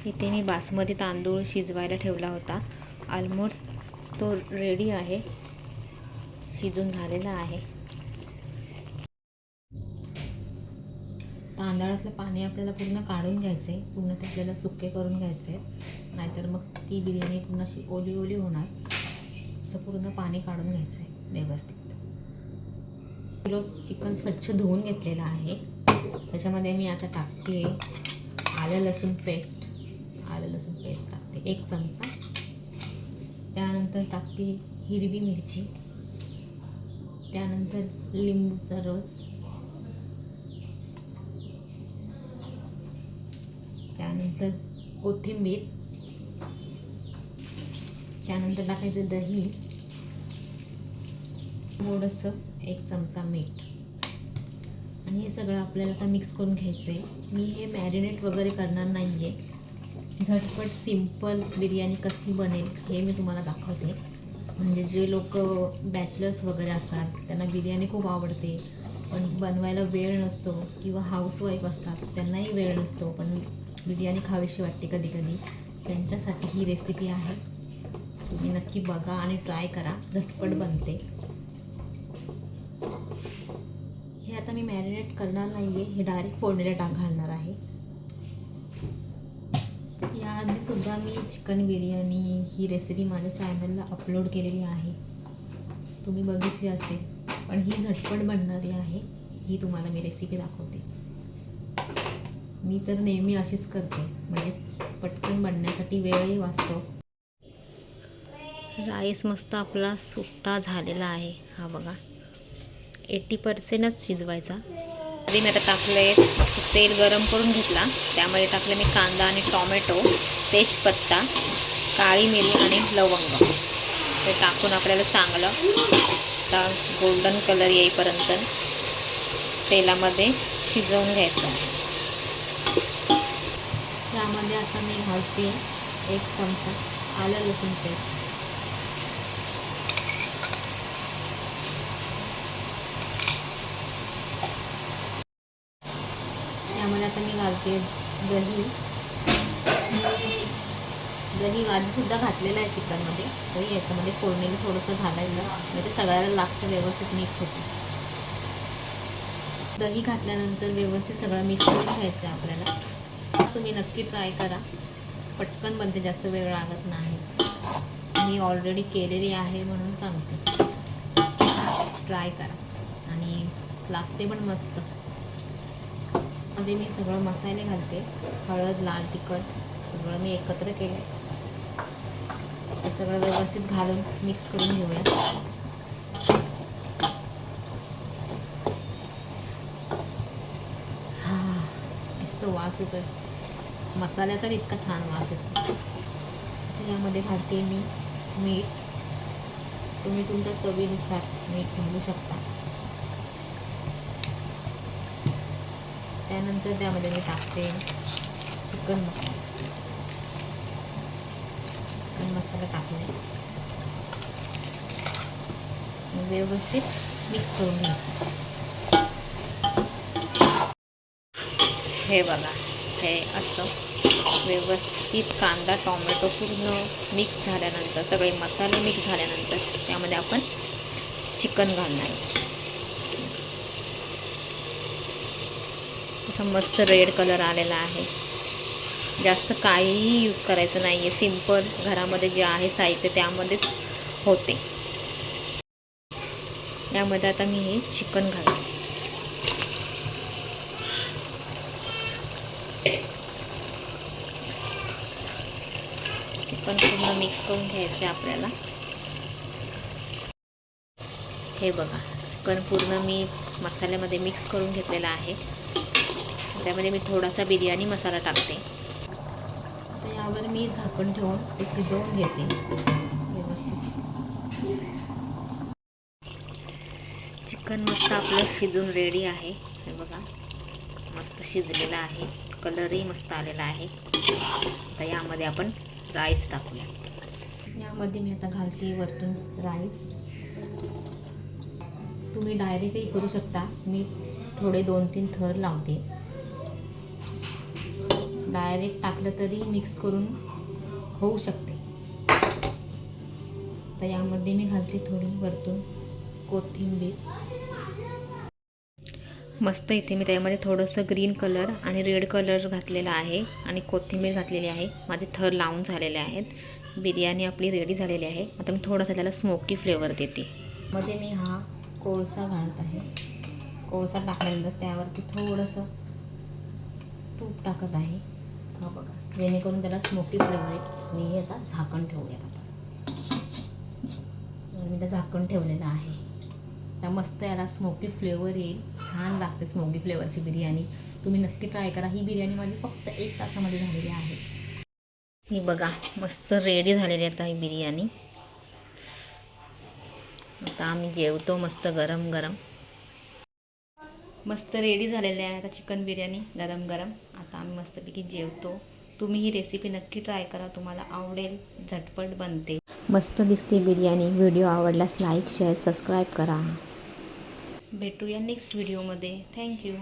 इथे मी बासमती तांदूळ शिजवायला ठेवला होता. ऑलमोस्ट तो रेडी आहे, शिजून झालेला आहे. तांदळातलं पाणी आपल्याला पूर्ण काढून घ्यायचं आहे, पूर्ण ते आपल्याला सुके करून घ्यायचे आहे, नाहीतर मग ती बिर्याणी पूर्ण अशी ओली ओली होणार. तर पूर्ण पाणी काढून घ्यायचं आहे व्यवस्थित. किलो चिकन स्वच्छ धुवून घेतलेलं आहे. त्याच्यामध्ये मी आता टाकते आलं लसूण पेस्ट टाकते 1 चमचा. त्यानंतर टाकते हिरवी मिरची, त्यानंतर लिंबूचा रस, त्यानंतर कोथिंबीर, त्यानंतर टाकायचं दही, थोडंसं 1 चमचा मीठ. आणि हे सगळं आपल्याला आता मिक्स करून घ्यायचं आहे. मी हे मॅरिनेट वगैरे करणार नाही आहे, झटपट सिंपल बिर्याणी कशी बनेल हे मी तुम्हाला दाखवते. म्हणजे जे लोक बॅचलर्स वगैरे असतात त्यांना बिर्याणी खूप आवडते, पण बनवायला वेळ नसतो, किंवा हाऊसवाईफ असतात त्यांनाही वेळ नसतो, पण बिर्याणी खावीशी वाटते कधी कधी, त्यांच्यासाठी ही रेसिपी आहे. तुम्ही नक्की बघा आणि ट्राय करा, झटपट बनते. हे आता मी मॅरिनेट करणार नाही आहे, हे डायरेक्ट फोडणीला घालणार आहे. याआधीसुद्धा मी चिकन बिर्याणी ही रेसिपी माझ्या चॅनलला अपलोड केलेली आहे, तुम्ही बघितली असेल. पण ही झटपट बनणारी आहे, ही तुम्हाला मी रेसिपी दाखवते. मी तर नेहमी अशीच करते, म्हणजे पटकन बनण्यासाठी वेळही वाचतो. राईस मस्त आपला सुट्टा झालेला आहे, हा बघा. 80%च शिजवायचा. तरी मी आता टाकले, तेल गरम करून घेतला, त्यामध्ये टाकले मी कांदा आणि टॉमॅटो, तेजपत्ता, काळी मिरी आणि लवंग. ते टाकून आपल्याला चांगलं आता गोल्डन कलर येईपर्यंत तेलामध्ये शिजवून घ्यायचं. त्यामध्ये आता मी घालते 1 चमचा आलं लसूण पेस्ट, त्यामध्ये आता मी घालते दही आधीसुद्धा घातलेलं आहे चिकनमध्ये, तरी याच्यामध्ये फोडणीला थोडंसं घालायचं, म्हणजे सगळ्याला लागतं, व्यवस्थित मिक्स होतं. दही घातल्यानंतर व्यवस्थित सगळं मिक्स करून घ्यायचं आहे आपल्याला. तुम्ही नक्की ट्राय करा, पटकन बनते, जास्त वेळ लागत नाही. मी ऑलरेडी केलेली आहे म्हणून सांगते, ट्राय करा आणि लागते पण मस्त. मध्ये मी सगळं मसाले घालते, हळद, लाल तिखट सगळं मी एकत्र केलं. हे सगळं व्यवस्थित घालून मिक्स करून घेऊया. मस्त वास येतो मसाल्याचा, इतका छान वास येतो. यामध्ये घालते मी मीठ, तुम्ही तुमच्या चवीनुसार मीठ घालू शकता. त्यानंतर त्यामध्ये मी टाकते चिकन मसाला टाकले, व्यवस्थित मिक्स करून घ्यायचं. हे बघा, हे असं व्यवस्थित कांदा टोमॅटो पूर्ण मिक्स झाल्यानंतर, सगळे मसाले मिक्स झाल्यानंतर त्यामध्ये आपण चिकन घालणार आहे. असा मस्त रेड कलर आलेला आहे. जास्त काहीही यूज करायचं नाही आहे, सिंपल घरामध्ये जे आहे साहित्य त्यामध्येच होते. यामध्ये आता मी हे चिकन घालते. चिकन पूर्ण मिक्स करून घ्यायचं आपल्याला. हे बघा, चिकन पूर्ण मी मसाल्यामध्ये मिक्स करून घेतलेला आहे. त्यामध्ये मी थोडासा बिर्याणी मसाला टाकते. आता यावर मी झाकण ठेवून ते शिजवून घेते व्यवस्थित. चिकन मस्त आपलं शिजून रेडी आहे. हे बघा, मस्त शिजलेलं आहे, कलरही मस्त आलेला आहे. आता यामध्ये आपण राईस टाकूया. यामध्ये मी आता घालते वरतून राईस. तुम्ही डायरेक्टही करू शकता, मी थोडे 2-3 थर लावते. डायरेक्ट टाकलं तरी मिक्स करून होऊ शकते. तर यामध्ये मी घालते थोडी वरतून कोथिंबीर. मस्त इथे मी त्यामध्ये थोडंसं ग्रीन कलर आणि रेड कलर घातलेला आहे आणि कोथिंबीर घातलेली आहे. माझे थर लावून झालेले आहेत. बिर्याणी आपली रेडी झालेली आहे. आता मी थोडासा त्याला स्मोकी फ्लेवर देते. मध्ये मी हा कोळसा घालत आहे. कोळसा टाकल्यानंतर त्यावरती थोडंसं तूप टाकत आहे. हा बघा, जेणेकरून त्याला स्मोकी फ्लेवर येईल. मी आता झाकण ठेवूयात. आता मी त्या झाकण ठेवलेलं आहे. तर मस्त याला स्मोकी फ्लेवर येईल. छान लागते स्मोकी फ्लेवरची बिर्याणी. तुम्ही नक्की ट्राय करा. ही बिर्याणी माझी फक्त 1 तासामध्ये झालेली आहे. ही बघा मस्त रेडी झालेली आहे आता ही बिर्याणी. आता आम्ही जेवतो मस्त गरम गरम. मस्त रेडी झालेली आहे आता चिकन बिर्याणी गरम गरम. आता आम्ही मस्तपैकी जेवतो. तुम्ही ही रेसिपी नक्की ट्राय करा. तुम्हाला आवडेल. झटपट बनते. मस्त दिसते बिर्याणी. व्हिडिओ आवडल्यास लाईक शेअर सबस्क्राईब करा. भेटूया नेक्स्ट व्हिडिओमध्ये. थँक्यू.